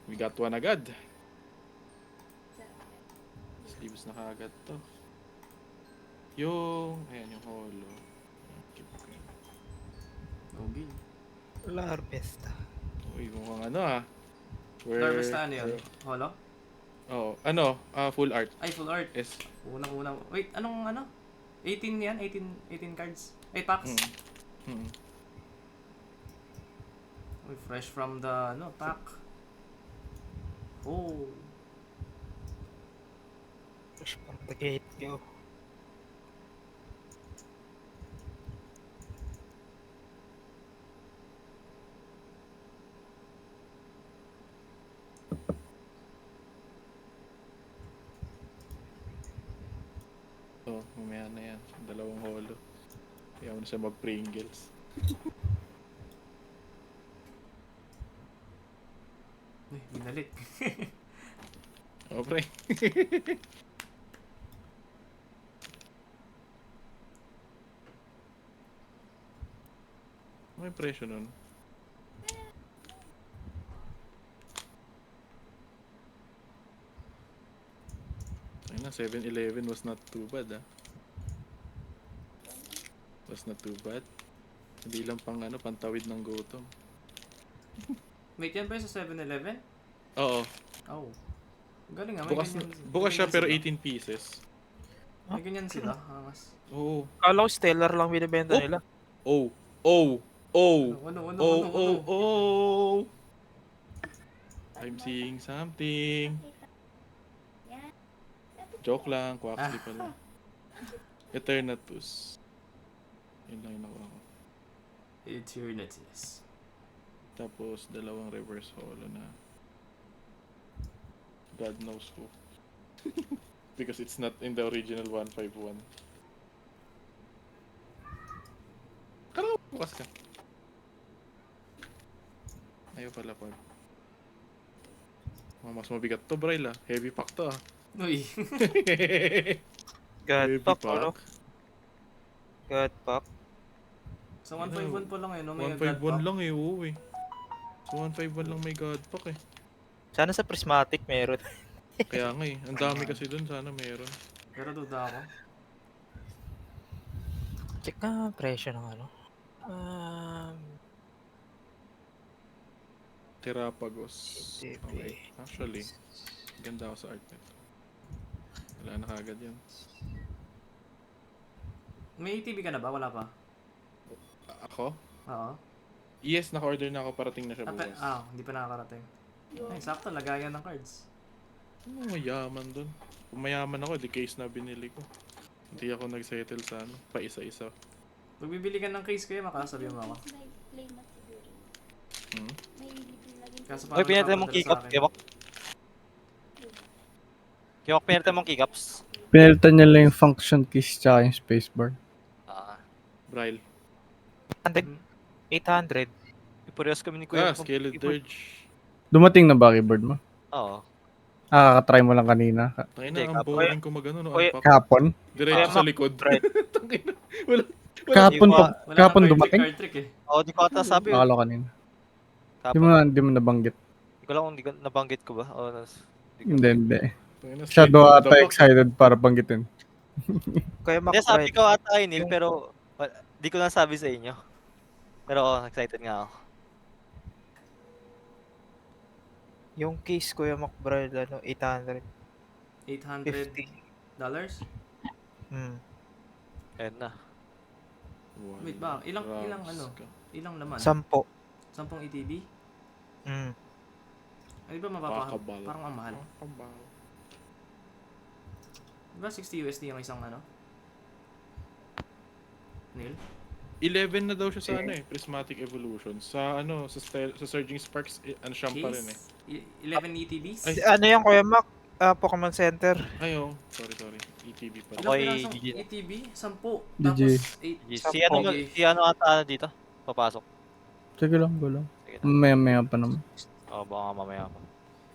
We got one agad. Sleeves na kaagad to. Ayan yung holo. Keep going. Okay. Larvesta. Uy, mukhang ano ah. Larvesta ano yun? Holo? Full art. Ay, full art. Yes. Unang-una. Wait, anong ano? 18 yan? 18 cards? 8 packs? Mm. Uy, fresh from the pack. Oh. Push from the gate go. So, mamaya na yan. Dalawang holo. Kaya mo na siya mag-Pringles. Uy, binalik. Oh, pre. Ano yung presyo nun? Ayun na, 7-Eleven was not too bad ah. Was not too bad. Hindi lang pantawid ng gutom. Wait, yan ba yung sa 7-Eleven? Oo. Oh. Galing ah, may Bukas, ganyan. bukas siya ganyan pero sila. 18 pieces. May ganyan sila, angas. Oo. Kala ko Stellar lang binibenta Oh! nila. Oh! Oh! Oh! Ano? I'm seeing something. Joke lang, Quaxley pala. Eternatus. Yun lang yung nakuha ko. Eternities. Tapos, dalawang reverse holo na God knows who. Because it's not in the original 151. Kala ko bukas ka. Ayaw pala pod. Mas mabigat to, Braille ah. Heavy pack to ah. Uy. God Heavy pack, ano? God pack. Sa 151 po lang yun, no? May 151 lang eh, oo eh. So 151 lang may God pack eh. Sana sa Prismatic meron. Kaya nga eh, ang dami kasi dun, sana meron. Pero duda ako. Check nga ang presyo ng ano. Terapagos. TP. Okay, actually, ganda ako sa art nito. Wala na kagad yan. May ATV ka na ba? Wala pa? Ako? Oo. Yes, naka-order na ako, parating na siya bukas. Hindi pa nakakarating. Ay, sakto, lagayan ng cards. Mayaman dun. Kung mayaman ako, di case na binili ko. Hindi ako nag-settle sa pa isa-isa. Pag bibili ka ng case kayo, makasabi mo ako. Kaso Uy, pinirta mong papadala keycap, sa akin. Kiwak. Kiwak, pinirta mong keycaps. Pinalitan niya lang yung function keys tsaka yung spacebar. Braille. 800. Parehas kami ni Kuya. Scaled Dirge. Dumating na ba keyboard mo? Oo. Kakatry mo lang kanina. Tangina, ang boring ko magano no. Kuya- Unpack. Kahapon? Diretso Kuya sa Mac, likod. right. Tangina. Wala. Kahapon Iba- pa. Wala Kahapon nang dumating? card trick eh. Oo, di ko ata sabi. Akala kanina. Kapag, Di mo nabanggit. di ko lang kung nabanggit ko ba. Oo, Hindi. Tangina, Masyado straight from the ata back. excited para banggitin. Kuya Mac, sabi ko ata kay Neil, pero di ko lang sabi sa inyo. Pero excited nga ako. Yung case Kuya Mac, bro, 800. $800? Ayan na. Wait ba? Ilang Raska. ilang laman? 10. 10 ETB? Ay, di ba Kakabal. parang ang mahal. Kakabal. Di ba 60 USD yung isang Neil? 11 na daw siya sa Prismatic Evolution. Sa sa Surging Sparks, siyam pa rin eh. 11 ETBs? Ay. Ano yung Kuya Mac? Pokemon Center. Ayo, sorry. ETB pa. Ilang Okay, pirasong GG. ETB? 10. GG. Tapos 8. Si ano ata dito? Papasok. Sige lang, go lang. Sige na. Maya pa naman. Baka mamaya pa.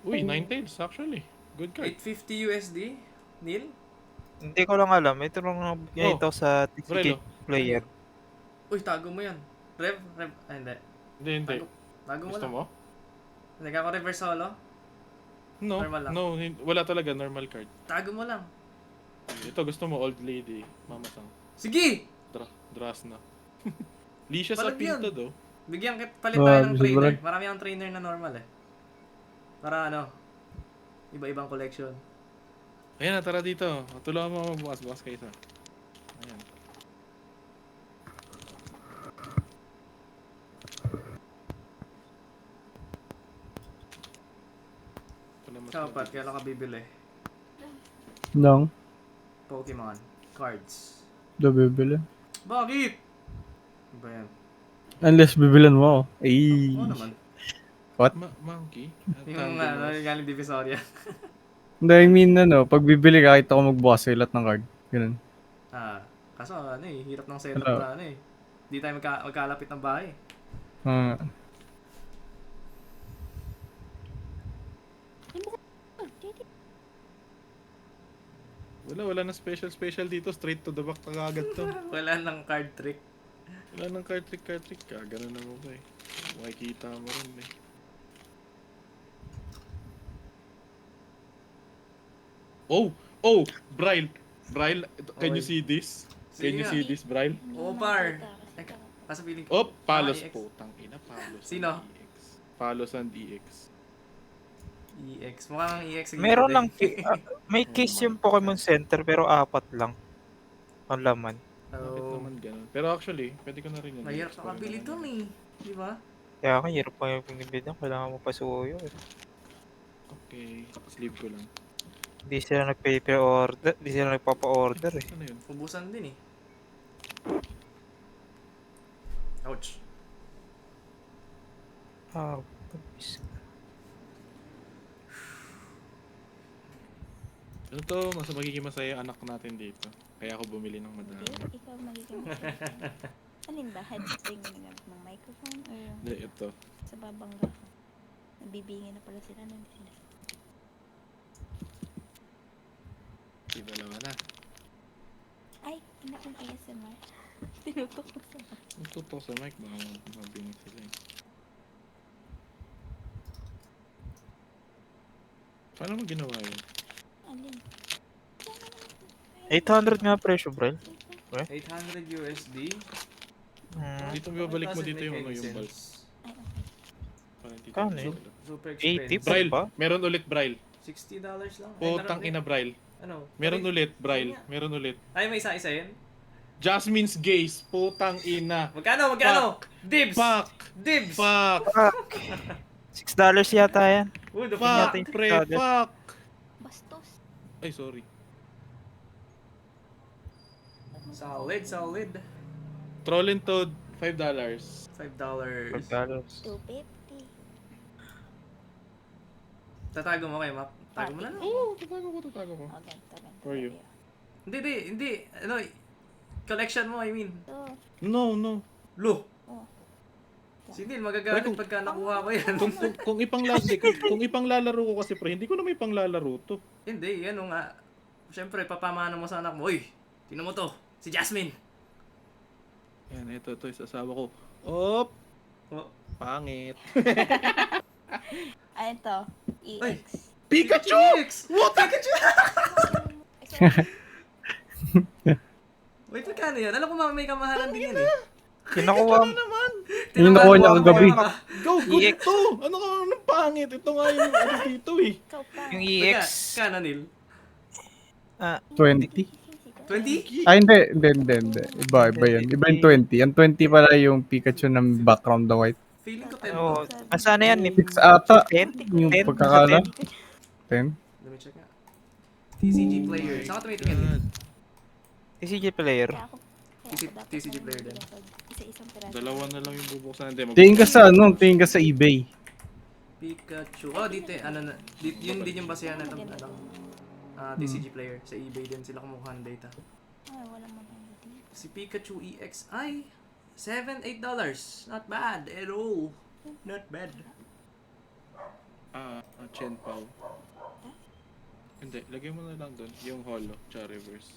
Uy, Ninetales actually. Good card. 850 USD? Neil? Hindi ko lang alam. Ito lang ganito sa Brelo. ticket player. Uy, tago mo yan. Rev? Ay, hindi. Hindi. Tago mo Gusto lang. mo? Nagkako reverse solo? No, Normal lang. no, wala talaga normal card. Tago mo lang. Ito gusto mo old lady, Mama Sang. Sige! Dras na. Lisha sa Palag yun. pinto do. Bigyan palit tayo ng Bisa trainer. brad. Marami akong trainer na normal eh. Para ano, iba-ibang collection. Ayan na, tara dito. Tulungan mo ako bukas kayo sa. Ayan. Ito na mas Ikaw, Pat, mabilis. kailan ka bibili? Nang, Pokemon. Cards. do bibili. Bakit? Ano ba yan? Unless bibilan mo ako. Ay. Oo naman. Monkey? Yung galing Divisoria. Hindi, I mean, pag bibili ka, kahit ako magbukas sa lahat ng card. Ganun. Kaso ano eh, hirap ng setup Ano? na ano eh. Hindi tayo magkalapit ng bahay. Ah, Wala na special dito. Straight to the back na agad to. Wala nang card trick. Wala nang card trick ka. Ganun na mo ba eh. Makikita mo rin eh. Oh! Braille! Can you Oy. see this? Can you Sige see nga. this, Braille? Oo, par. Teka, nasa piling ko. Oh, Palos EX. po. Tangina, Palos. Sino? and EX. Palos and EX. EX. Mukhang EX. ang Meron ganda lang, eh. may case yung Pokemon Center pero 4 lang ang laman. Bakit So, naman ganun? Pero actually, pwede ko na rin yun. mahirap sa kabili dun eh. Di ba? Kaya ka, hirap pa yung pinibidyan, kailangan mo pasuyo. Okay, sleeve ko lang. Hindi sila nagpa-order, hindi sila nagpapa-order eh. Ano yun? Ubusan din eh. Ouch. Ah, Ano to? Mas magiging masaya anak natin dito. Kaya ako bumili ng Hindi, madami. ikaw magiging alin ba? Headbang ng microphone or yung Hindi, ito. sa babangga ka? Nabibingin na pala sila nung sila. Di dalawa na. Ay, inakong ASMR. Tinutok ko sa Ang tutok sa mic, baka mabingin sila eh. Paano mo ginawa yun? alin. 800 nga presyo, bro. 800 USD. Dito babalik mo Doesn't dito yung make ano any yung sense. bulbs. Ay, okay. Parang dito. Kano yun? Super 80 expensive. pa Braille! ba? Meron ulit Braille. $60 lang. Ay, Putang meron ina Braille. ulit. Ano? Meron Ay, ulit Braille. Ano nga? Meron ulit. Ay, may isa-isa yun? Jasmine's Gaze. Putang ina. Magkano? Dibs! Fuck! Dibs! Fuck! $6 yata yan. Who the Fuck! fuck? Pre! Fuck! Bastos. Ay, sorry. Solid. Trollin Toad, $5. $5. $5. 250. Tatago mo kay Mac. Tago mo na lang. Oo, tatago ko. Okay, tagan. For you. Hindi. Ano, collection mo, I mean. So, No. Lo! oh. Si Neil, magagalit Pre, kung- pagka nakuha ko yan. Kung ipanglalaro ko kasi pre, hindi ko na may panglalaro to. Hindi, ano nga. Siyempre, papamana mo sa anak mo. Uy, sino mo to? Si Jasmine. Yan, ito yung asawa ko. Op! Oh, Pangit. Ay, ito. EX. Pikachu! X! What? Pikachu! Sorry. Wait, magkano yan? Alam ko may kamahalan din yan eh. Kinukuha mo. Yung nakuha niya kagabi. Go, good to! Ano ka, anong pangit? Ito nga yung ano dito eh. Ikaw pa. Yung Teka, EX. kano, Neil? 20. 20? Ay, hindi. Iba yun. Iba yung 20. Ang 20 pala yung Pikachu ng background na white. Feeling ko 10 Oo. to. Asana yan? 6 ata. 10? Yung 10? pagkakala. 10. Let me check nga. TCG player. Saan ka tumitingin? Neil? TCG player. Kaya ako dapat TCG na player din. bumili pag isa-isang piraso. Dalawa na lang yung bubuksan. Hindi, Tingin ka sa eBay. Pikachu. Oh, dito ano na. Yun din yung basehan na itong ano. TCG player. Sa eBay din sila kumukuha ng data. Ay, wala maganda dito. Si Pikachu EX ay $7-8. Not bad at all. Not bad. Chen Pao. Hindi, lagay mo na lang doon. Yung holo, tsaka reverse.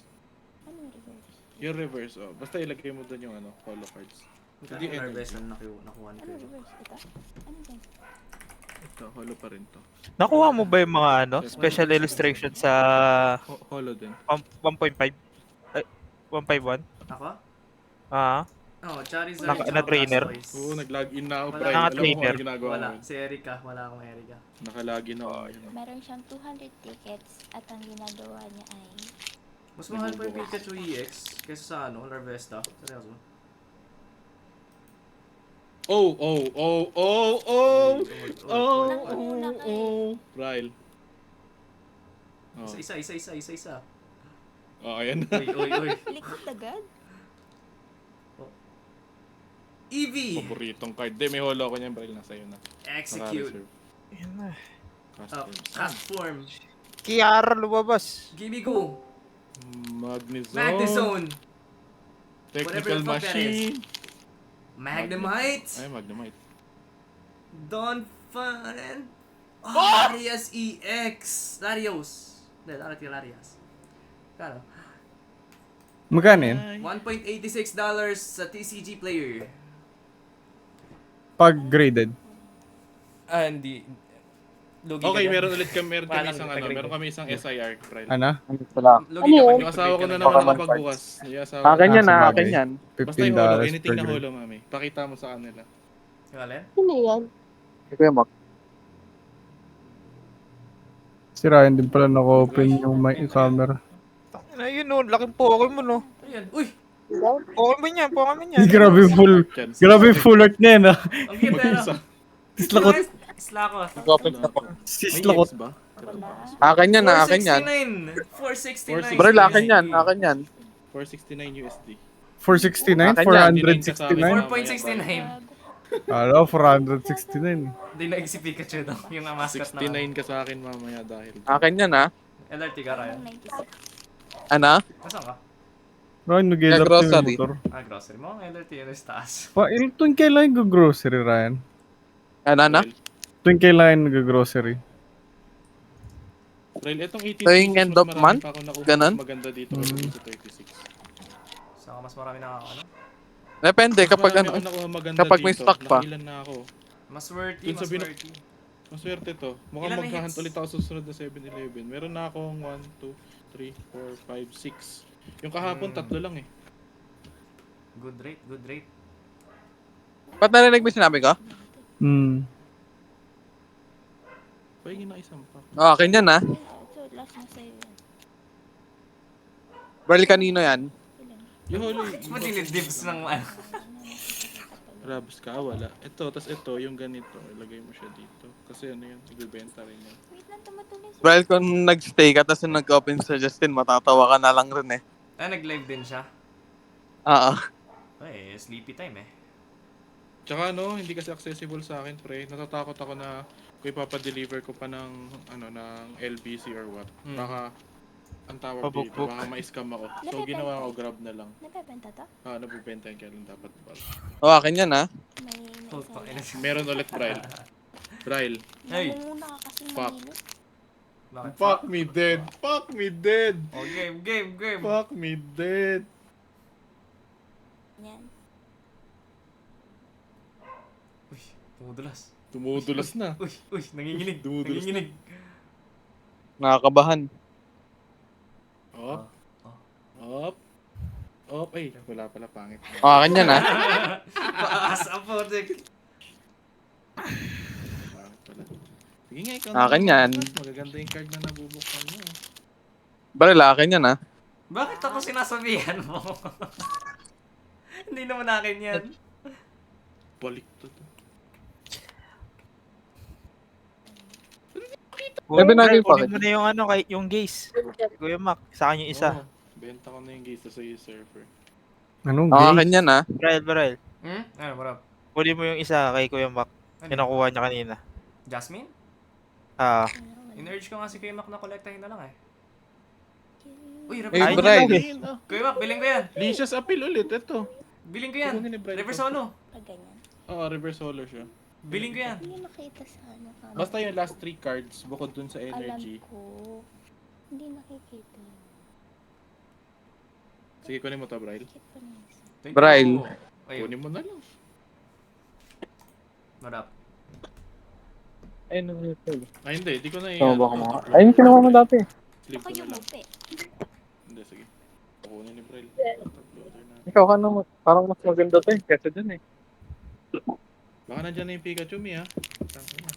Ano yung reverse? Yung reverse, oh. Basta ilagay mo doon yung ano, holo cards. Hindi Hindi energy. energy. Nakuha ni Ano Kuya. reverse? Ito? Ano yan? Ito, holo pa rin to. Nakuha mo ba yung mga special illustration sa Holo din. 1.5? Ay, 151? Ako? Ah, Oo, Charizard Naka- tsaka na trainer. Blastoise. Oo, nag-login na ako, Wala. Brian. Alam mo kung Naka-trainer. ano ginagawa ko. Wala, si Erika. Wala akong Erika. Nakalagin ako ngayon. Meron siyang 200 tickets at ang ginagawa niya ay Mas mahal pa yung Pikachu EX kaysa sa Larvesta. Seryoso. Oh, oh, oh, oh, oh! Oh, Nang una oh, ka eh. oh. Ryle. Oh, Isa. oh ayan. Uy. likod agad. Eevee! Paboritong card. Di, may holo ako niyan, Ryle. Nasa iyo na. Execute. Naka-reserve. yun na. Custom. Cast form. Kiara lumabas. Gimme go. Magnezone. Magnezone. Technical Whatever the fuck that machine. Magnemite. Ay, Magnemite. Donphan. Larias EX. Larios. Hindi, Larias. Kano? Magkano yun? Ay. $1.86 sa TCG player. Pag graded. Hindi. Lugi Okay, ka dyan. meron kami Walang isang nagre-grade. meron kami isang SIR, Ryle. Ano? Lugi ka pa. Yung asawa ko na Nag-grade naman ka nakapagbukas. Yung asawa Akin yan, Ah, akin sabagay. yan. Basta yung holo, $15 anything per na grade. holo, mami. Pakita mo sa kanila. Yung alin? Kuya Mac. Si Ryan din pala naka-open yung mic camera. Ayun no, laking Pokemon no. Ayan. Uy! Pokemon yan, Pokemon yan. Grabe yung full, Yan. grabe yung full art niya yun ah. Ang ganda Mag-isa. na. Tislakot, Isla ko. May sislakot. EX ba? Wala. Akin yan, akin yan. 469. 469. Bro, akin yan, akin yan. 469 USD. 469? Akin yan. 469? 4.69. Ano, 469. Hindi na si Pikachu daw. Yung mascot na. 69 ka sa akin mamaya dahil. Akin yan ha. LRT ka Ryan. Anong 96? Ano? Nasaan ka? Ryan, nag-LRT yung Nag-grocery. motor. Grocery mo. Ang LRT yun sa taas. Yung tuwing kailan nag-grocery, Ryan? Ano? Tuwing kailan nag-grocery? Ryle, itong 18 Tuwing pesos, end mas of marami month? pa ako nakuha Ganon? mas maganda dito kaysa sa 36. Saka mas marami na ano? Depende kapag Marami ano. ako nakuha maganda kapag may dito. stock pa. Nakailan na ako. Mas worthy, Dun sa mas binu- worthy. Maswerte to. Mukhang Ilan na magkahunt hits? ulit ako sa susunod na 7-Eleven. Meron na akong 1, 2, 3, 4, 5, 6. Yung kahapon, tatlo lang eh. Good rate. Ba't narinig mo yung sinabi ko? Hmm. Pahingin na isang pa. Akin yan ha. So, last na sa'yo yan. Barley kanino yan? Ilan? Yung holo, Ba't dinidibs ng ano? Rabs ka, wala. Ito, tas ito, yung ganito. Ilagay mo siya dito. Kasi ano yun, nagbibenta rin yan. Wait lang, tumatuloy siya. Barley kung nag-stay ka tapos yung nag-open sa Justin, matatawa ka na lang rin eh. Nag-live din siya. Oo. Ay, sleepy time eh. Tsaka ano, hindi kasi accessible sa akin, pre. Natatakot ako na kung ipapadeliver ko pa ng, ano, ng LBC or what. Baka, ang tawag dito, Pabugbog. baka ma-scam ako. So, ginawa ko, grab na lang. Nabebenta to? Nabibenta yan, kaya lang dapat ba. Akin yan ha. May Oh, isa pakina yan. siya. Meron ulit, Bryle. Bryle. Hey! Namumuna ka kasi Fuck. mahilo. Bakit? Fuck me dead! Fuck me dead! Oh, game. Fuck me dead! Yan. Uy, tumudulas. Tumudulas na. Uy, nanginginig. Dumudulas Nanginginig. Nakakabahan. Op. Op. Op. Ay, wala pala pangit. Akin yan ha. Paas ang project. Pangit pala. Sige nga, ikaw Akin yan. Magaganda yung card na nabubuksan mo. Barley, akin yan ha. Bakit ako sinasabihan mo? Hindi naman akin yan. Balik to. Sabi natin pa Kunin mo na yung ano, yung gaze. Kuya Mac, sa akin yung isa. Oo, benta ko na yung gaze sa iyo, surfer. Anong Akin gay? yan ha. Barrel. Ano, marap? Kunin mo yung isa kay Kuya Mac. Ano? Kinakuha niya kanina. Jasmine? Ah, In-urge ko nga si Kuya Mac na kolektahin na lang eh. Uy, Eh, reverse Bray. Kuya Mac, biling ko yan. Licious appeal ulit, ito. Biling ko yan. Kukunin ni Brad Reverse ito. solo. Pag ganyan. Oo, reverse holo siya. Biling ko yan. Hindi nakita sa ano ka. Basta yung last 3 cards, bukod dun sa energy. Alam ko. Hindi nakikita. Sige, kunin mo to, Bryle. Bakit pa na isa? Thank Bryle. you. Ayun, Kunin mo na lang. marap. Ayun ang YouTube. Ay, hindi. Di ko na Tama ba ka mga? Ayun, kinuha mo dati. Flip Ako ko na yung lang. mupe. Hindi, sige. Kukunin ni Brel. Uploader na. Ikaw ka naman. Parang mas maganda to kesa dun eh. Baka nandyan na yung Pikachu, Mi, ha? Tangina.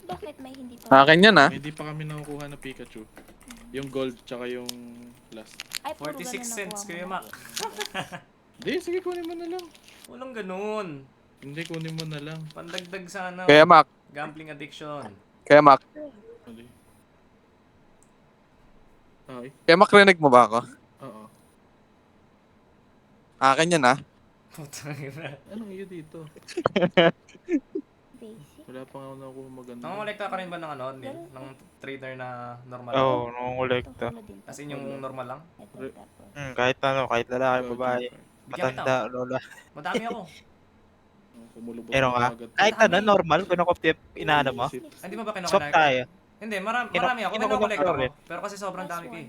Bakit may hindi pa? Akin yan May hindi pa kami nakukuha na Pikachu. Yung gold, tsaka yung last. Ay, puro 46 ganun cents, nakuha Kuya ko Mac. Hindi, sige, kunin mo na lang. Walang ganun. Hindi, kunin mo na lang. Pandagdag sa ano, Kaya Mac, gambling addiction. kaya Mac, Hindi. Ay, kaya Mac, rinig mo ba ako? oo. Akin yan ah. Putang ina. Anong iyo dito? Basic. Wala pa nga ako nakukuha maganda. Nangongolekta ka rin ba ng ano, Neil? Ng trader na normal? Oo, Itong nangongolekta. follow din. As in yung normal lang? Ito, tapos. Kahit ano, kahit lalaki, babae, Bigyan kita. matanda, lola. Madami ako. Kumulubog Meron ka? agad. Kahit ano, normal, kung ako inaano mo. Ah, Hindi mo ba Swap kinukuha? tayo. Hindi, marami ako. Kinukuha Kinukolekta ko ko. rin. Pero kasi sobrang dami ko eh.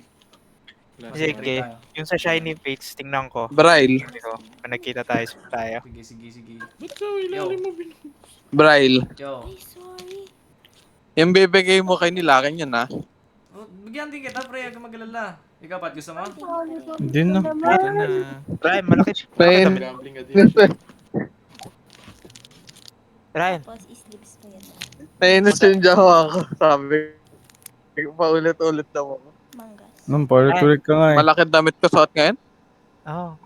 Last Sige, one. tayo. yung sa shiny page, tingnan ko. Braille. Ito, kung nagkita tayo, swap tayo. Sige, sige, sige. Ba't sa ilalim mo Braille. Yo. Ay, sorry. Yung bibigay mo kay nila, akin yan ah. Oh, bigyan din kita, pre. Huwag kang magalala. Ikaw, Pat, gusto mo? Hindi na. Ito na. Ryan, malaki. Pen. Gambling addiction. Ryan, Tapos, islips ko yan. Na-innocent ako. Sabi. Paulit-ulit na mo. Manggas. Nung paulit-ulit ka nga eh. Malaki damit ko suot ngayon?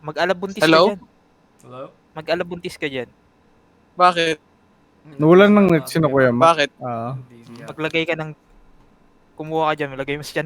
mag-alabuntis Hello? ka dyan. Hello? Mag-alabuntis ka dyan. Bakit? Nawalan ng net sino Kuya Mac. Bakit? Ah. Hindi, sige. Maglagay ka ng... Kumuha ka dyan, malagay mo sa